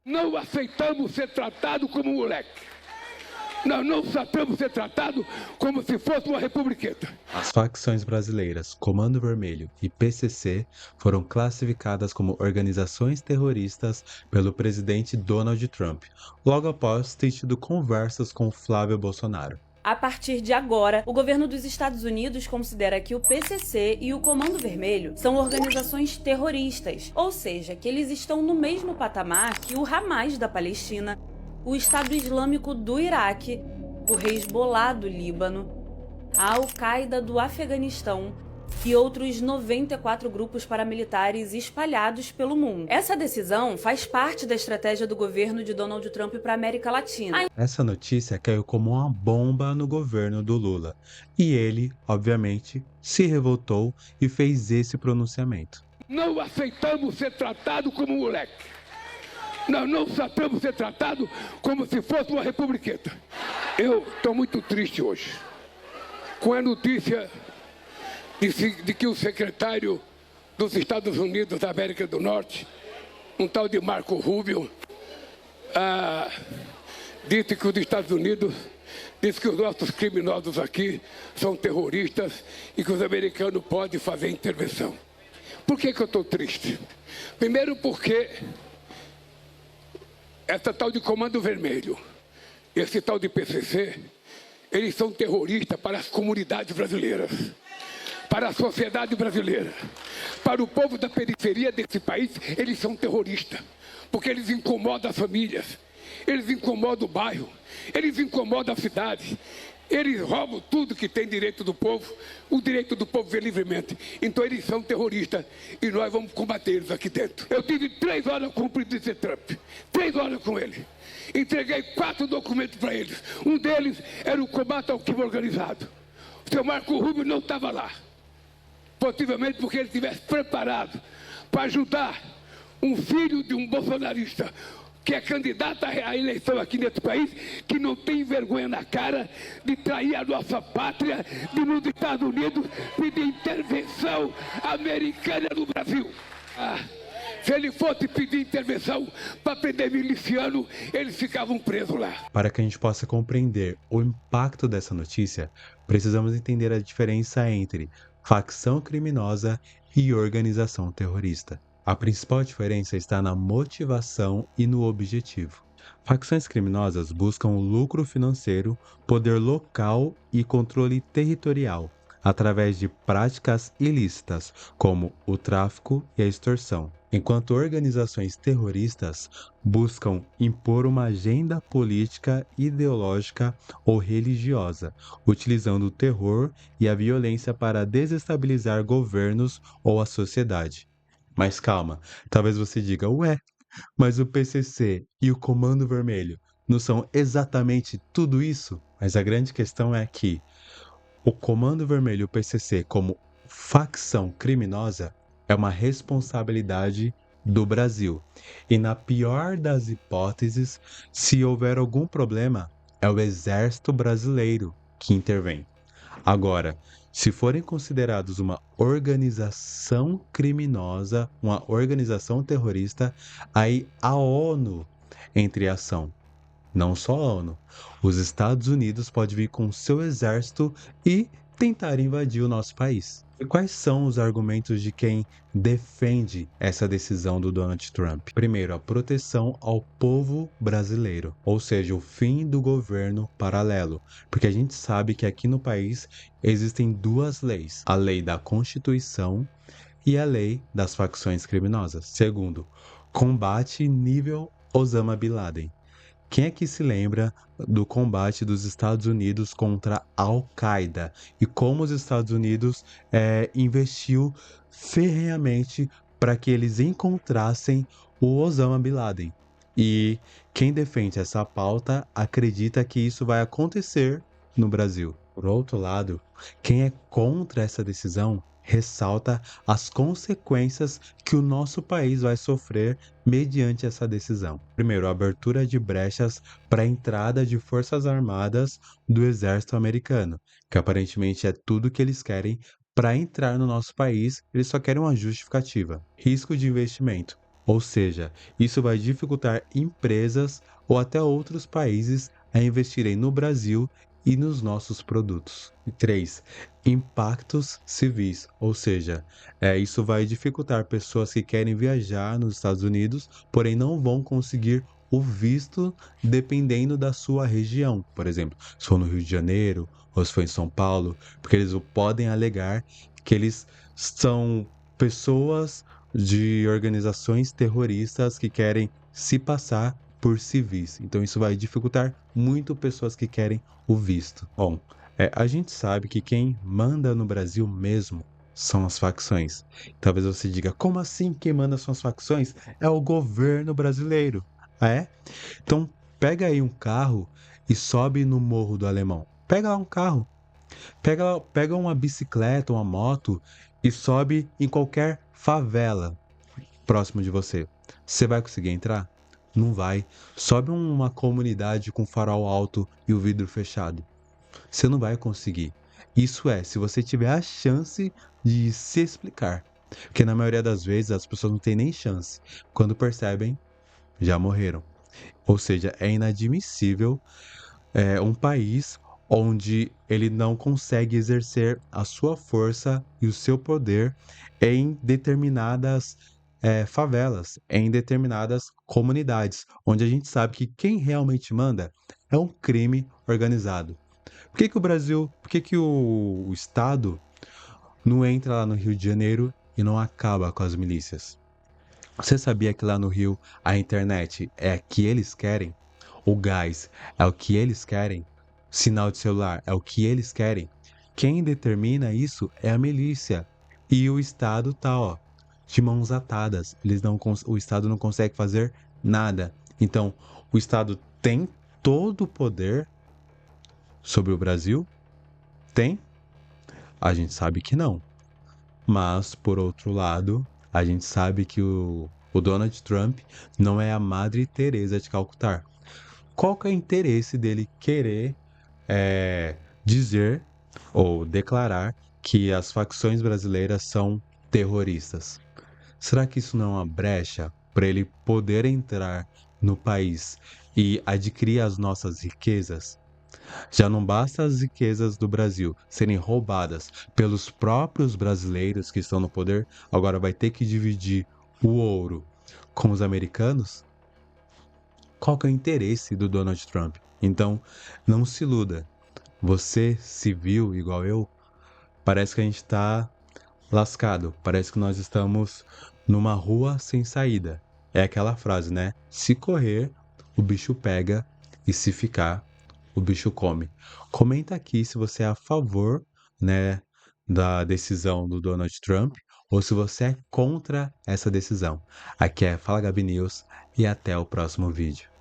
Não aceitamos ser tratado como moleque. Nós não aceitamos ser tratado como se fosse uma republiqueta. As facções brasileiras Comando Vermelho e PCC foram classificadas como organizações terroristas pelo presidente Donald Trump, logo após ter tido conversas com Flávio Bolsonaro. A partir de agora, o governo dos Estados Unidos considera que o PCC e o Comando Vermelho são organizações terroristas, ou seja, que eles estão no mesmo patamar que o Hamas da Palestina, o Estado Islâmico do Iraque, o Hezbollah do Líbano, a Al-Qaeda do Afeganistão e outros 94 grupos paramilitares espalhados pelo mundo. Essa decisão faz parte da estratégia do governo de Donald Trump para a América Latina. Essa notícia caiu como uma bomba no governo do Lula, e ele, obviamente, se revoltou e fez esse pronunciamento. Não aceitamos ser tratado como moleque. Nós não aceitamos ser tratado como se fosse uma republiqueta. Eu estou muito triste hoje com a notícia de que o secretário dos Estados Unidos da América do Norte, um tal de Marco Rubio, disse que os Estados Unidos, disse que os nossos criminosos aqui são terroristas e que os americanos podem fazer intervenção. Por que eu estou triste? Primeiro porque essa tal de Comando Vermelho, esse tal de PCC, eles são terroristas para as comunidades brasileiras, para a sociedade brasileira, para o povo da periferia desse país. Eles são terroristas, porque eles incomodam as famílias, eles incomodam o bairro, eles incomodam a cidade, eles roubam tudo que tem direito do povo, o direito do povo ver livremente. Então eles são terroristas e nós vamos combater eles aqui dentro. Eu tive 3 horas com o presidente Trump, 3 horas com ele. Entreguei 4 documentos para eles. Um deles era o combate ao crime organizado. O seu Marco Rubio não estava lá, possivelmente porque ele estivesse preparado para ajudar um filho de um bolsonarista que é candidato à eleição aqui nesse país, que não tem vergonha na cara de trair a nossa pátria, de nos Estados Unidos pedir intervenção americana no Brasil. Se ele fosse pedir intervenção para prender miliciano, eles ficavam presos lá. Para que a gente possa compreender o impacto dessa notícia, precisamos entender a diferença entre facção criminosa e organização terrorista. A principal diferença está na motivação e no objetivo. Facções criminosas buscam lucro financeiro, poder local e controle territorial, através de práticas ilícitas, como o tráfico e a extorsão, enquanto organizações terroristas buscam impor uma agenda política, ideológica ou religiosa, utilizando o terror e a violência para desestabilizar governos ou a sociedade. Mas calma, talvez você diga, ué, mas o PCC e o Comando Vermelho não são exatamente tudo isso? Mas a grande questão é que o Comando Vermelho e o PCC como facção criminosa é uma responsabilidade do Brasil. E na pior das hipóteses, se houver algum problema, é o Exército Brasileiro que intervém. Agora, se forem considerados uma organização criminosa, uma organização terrorista, aí a ONU entra em ação. Não só a ONU. Os Estados Unidos podem vir com seu exército e tentar invadir o nosso país. E quais são os argumentos de quem defende essa decisão do Donald Trump? Primeiro, a proteção ao povo brasileiro, ou seja, o fim do governo paralelo, porque a gente sabe que aqui no país existem 2 leis, a lei da Constituição e a lei das facções criminosas. Segundo, combate nível Osama Bin Laden. Quem é que se lembra do combate dos Estados Unidos contra a Al-Qaeda e como os Estados Unidos investiu ferrenhamente para que eles encontrassem o Osama Bin Laden? E quem defende essa pauta acredita que isso vai acontecer no Brasil. Por outro lado, quem é contra essa decisão ressalta as consequências que o nosso país vai sofrer mediante essa decisão. Primeiro, a abertura de brechas para a entrada de forças armadas do exército americano, que aparentemente é tudo que eles querem para entrar no nosso país, eles só querem uma justificativa. Risco de investimento. Ou seja, isso vai dificultar empresas ou até outros países a investirem no Brasil e nos nossos produtos. E 3. Impactos civis, ou seja, isso vai dificultar pessoas que querem viajar nos Estados Unidos, porém não vão conseguir o visto dependendo da sua região. Por exemplo, se for no Rio de Janeiro ou se for em São Paulo, porque eles podem alegar que eles são pessoas de organizações terroristas que querem se passar por civis. Então isso vai dificultar muito pessoas que querem o visto. Bom, a gente sabe que quem manda no Brasil mesmo são as facções. Talvez você diga, como assim quem manda são as facções? É o governo brasileiro. Ah, é? Então pega aí um carro e sobe no Morro do Alemão. Pega lá um carro. Pega uma bicicleta, uma moto e sobe em qualquer favela próximo de você. Você vai conseguir entrar? Não vai. Sobe uma comunidade com farol alto e o vidro fechado. Você não vai conseguir. Isso se você tiver a chance de se explicar. Porque na maioria das vezes as pessoas não têm nem chance. Quando percebem, já morreram. Ou seja, é inadmissível um país onde ele não consegue exercer a sua força e o seu poder em determinadas favelas, em determinadas comunidades, onde a gente sabe que quem realmente manda é um crime organizado. Por que que o Estado não entra lá no Rio de Janeiro e não acaba com as milícias? Você sabia que lá no Rio a internet é a que eles querem? O gás é o que eles querem? Sinal de celular é o que eles querem? Quem determina isso é a milícia. E o Estado tá, de mãos atadas. O Estado não consegue fazer nada. Então, o Estado tem todo o poder sobre o Brasil? Tem? A gente sabe que não. Mas, por outro lado, a gente sabe que o Donald Trump não é a Madre Teresa de Calcutá. Qual que é o interesse dele querer dizer ou declarar que as facções brasileiras são terroristas? Será que isso não é uma brecha para ele poder entrar no país e adquirir as nossas riquezas? Já não basta as riquezas do Brasil serem roubadas pelos próprios brasileiros que estão no poder, agora vai ter que dividir o ouro com os americanos? Qual que é o interesse do Donald Trump? Então, não se iluda. Você, civil, igual eu, parece que a gente está lascado. Parece que nós estamos numa rua sem saída. É aquela frase, né? Se correr, o bicho pega, e se ficar, o bicho come. Comenta aqui se você é a favor, né, da decisão do Donald Trump ou se você é contra essa decisão. Aqui é Fala Gabi News e até o próximo vídeo.